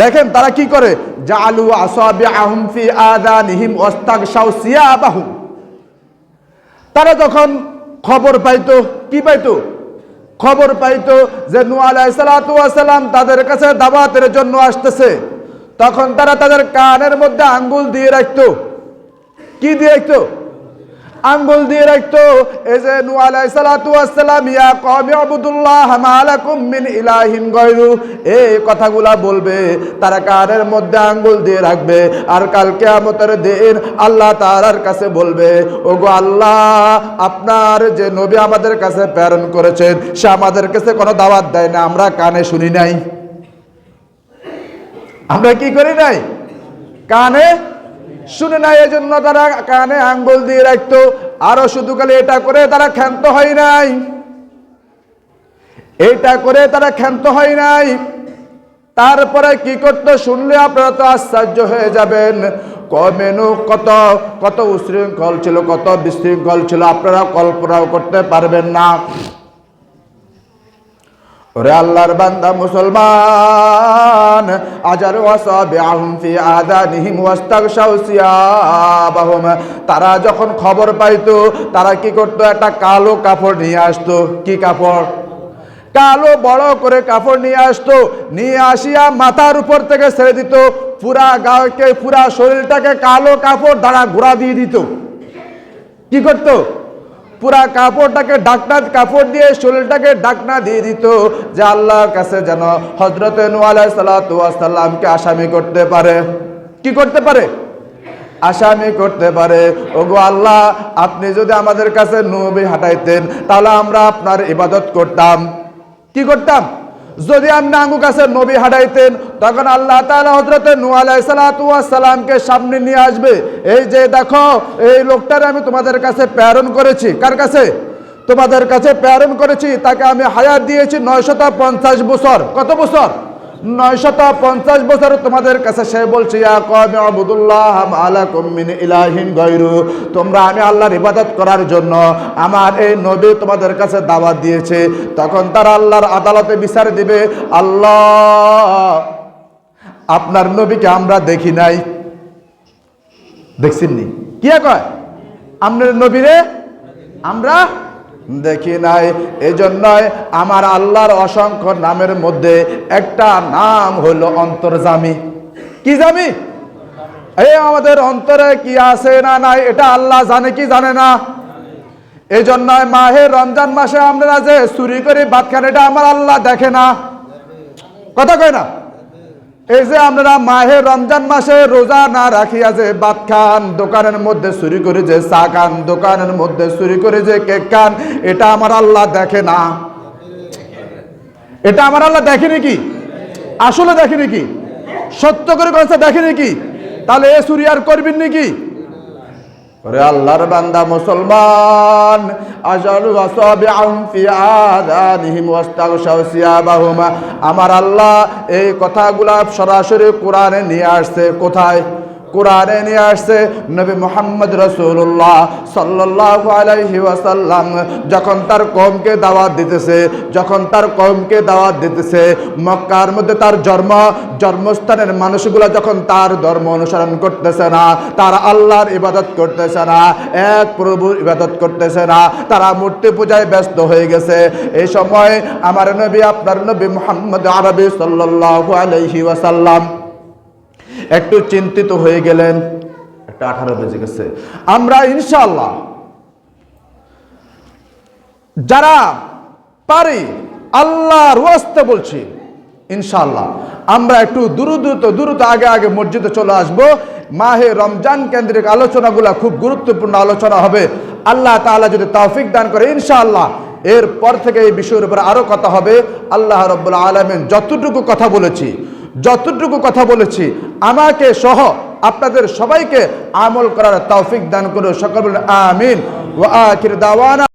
দেখেন তারা কি করে, জাআলু আসাবিআহুম ফি আযানিহিম ওয়াস্তাগশাউ সিয়াবাহুম। তারা যখন খবর পাইতো, কি পাইতো? খবর পাইতো যে নূহ আলাইহিস সালাতু ওয়াস সালাম তাদের কাছে দাওয়াতের জন্য আসতেছে, তখন তারা তাদের কানের মধ্যে আঙ্গুল দিয়ে রাখতো। কি দিয়ে রাখতো? আঙ্গুল দিয়ে রাখতো। এই যে নূহ আলাইহিস সালাতু ওয়াস সালাম ইয়া কওমি উবুদুল্লাহ মা লাকুম মিন ইলাহিন গায়রু, এই কথাগুলা বলবে, তারা কানের মধ্যে আঙ্গুল দিয়ে রাখবে। আর কাল কিয়ামতের দিন আল্লাহ তাআলার কাছে বলবে, ওগো আল্লাহ, আপনার যে নবী আমাদের কাছে প্রেরণ করেছেন সে আমাদের কাছে কোনো দাওয়াত দেয় না, আমরা কানে শুনি নাই। আমরা কি করি নাই? কানে শুনে নাই। এজন্য তারা কানে আঙ্গুল দিয়ে রাখতো। আরো শুধু খালি এটা করে তারা ক্ষান্ত হয় নাই, এটা করে তারা ক্ষান্ত হয় নাই। তারপরে কি করতো শুনলে আপনারা তো আশ্চর্য হয়ে যাবেন। কমেনু কত কত উশৃঙ্খল ছিল, কত বিশৃঙ্খল ছিল, আপনারা কল্পনাও করতে পারবেন না। ওরে আল্লাহর বান্দা মুসলমান, আজার ওয়াসাবিআহুম ফি আযানিহিম ওয়াস্তাগশাউ সিয়াবাহুম, তারা যখন খবর পাইতো তারা কি করতো, একটা কালো কাপড় নিয়ে আসতো। কি কাপড়? কালো বড় করে কাপড় নিয়ে আসতো। নিয়ে আসিয়া মাথার উপর থেকে ছেড়ে দিত, পুরা গাকে পুরা শরীরটাকে কালো কাপড় দ্বারা ঘোরা দিয়ে দিত। কি করতো? পুরা কাপড়টাকে ঢাকনা, কাপড় দিয়ে শরীরটাকে ঢাকনা দিয়ে দিত, যে আল্লাহর কাছে যেন হযরতে নূহ আলাইহিস সালাতু ওয়াস সালামকে আসামি করতে পারে। কি করতে পারে? আসামি করতে পারে। ওগো আল্লাহ, আপনি যদি আমাদের কাছে নবী হাঁটাইতেন তাহলে আমরা আপনার ইবাদত করতাম। কি করতাম? যদি আপনি আঙ্গু কাছে নবী হাঁটাইতেন তখন আল্লাহ তাআলা হযরতে নূহ আলাইহিস সালাতু ওয়াস সালামকে সামনে নিয়ে আসবে, এই যে দেখো এই লোকটারে আমি তোমাদের কাছে প্রেরণ করেছি। কার কাছে? তোমাদের কাছে প্রেরণ করেছি। তাকে আমি হায়াত দিয়েছি 950 বছর। কত বছর? 950 বছর তোমাদের কাছে সে বলছে, ইয়া কওমি উবুদুল্লাহ মা লাকুম মিন ইলাহিন গায়রু, তোমরা আমি আল্লাহর ইবাদত করার জন্য আমার এই নবী তোমাদের কাছে দাওয়াত দিয়েছে। তখন তারা আল্লাহর আদালতে বিচার দিবে, আল্লাহ, আপনার নবীকে আমরা দেখি নাই। দেখছেননি? কি কয়? আপনার নবীরে আমরা দেখি নাই। এই জন্যই আমার আল্লাহর অসংখ্য নামের মধ্যে একটা নাম হলো অন্তর্যামী। কি জামি? এই আমাদের অন্তরে কি আছে না নাই এটা আল্লাহ জানে কি জানে না? এই জন্যই মাহে রমজান মাসে আমরা যে চুরি করে ভাত খান, এটা আমার আল্লাহ দেখে না? কথা কয় না? এই যে আপনারা মাহে রমজান মাসে রোজা না রাখিয়া যে ভাত খান, দোকানের মধ্যে চুরি করে যে চা খান, দোকানের মধ্যে চুরি করে যে কেক খান, এটা আমার আল্লাহ দেখে না? এটা আমার আল্লাহ দেখে নাকি? আসলে দেখে নাকি? সত্য করে কথা দেখে নাকি? তাহলে এ চুরি আর করবেন নাকি? ওরে আল্লাহর বান্দা মুসলমান, আজালু আসাবিআহুম ফি আযানিহিম ওয়াস্তাগশাউ সিয়াবাহুম, আমার আল্লাহ এই কথাগুলা সরাসরি কোরআনে নিয়ে আসছে। কোথায়? কোরআনে নিয়ে আসছে। নবী মুহাম্মদ রাসূলুল্লাহ সাল্লাল্লাহু আলাইহি ওয়াসাল্লাম যখন তার কওমকে দাওয়াত দিতেছে, যখন তার কওমকে দাওয়াত দিতেছে, মক্কার মধ্যে তার জন্মস্থানের মানুষগুলা যখন তার ধর্ম অনুসরণ করতেছে না, তারা আল্লাহর ইবাদত করতেছে না, এক প্রভুর ইবাদত করতেছে না, তারা মূর্তি পূজায় ব্যস্ত হয়ে গেছে। এই সময় আমার নবী, আপনার নবী মুহাম্মদ আরবি সাল্লাল্লাহু আলাইহি ওয়াসাল্লাম একটু চিন্তিত হয়ে গেলেন। একটা 18 বেজে গেছে। আমরা ইনশাআল্লাহ যারা পারি, আল্লাহর ওয়াস্তে বলছি, ইনশাআল্লাহ আমরা একটু দ্রুত আগে মসজিদে চলে আসব। মাহে রমজান কেন্দ্রিক আলোচনাগুলো খুব গুরুত্বপূর্ণ আলোচনা হবে। আল্লাহ তাআলা যদি তৌফিক দান করে ইনশাআল্লাহ এরপর থেকে এই বিষয়ের উপর আরো কথা হবে। আল্লাহ রাব্বুল আলামিন যতটুকু কথা বলেছি আমাকে সহ আপনাদের সবাইকে আমল করার তৌফিক দান করুন। সকল বলেন আমিন। ওয়া আখির দাওয়ানা।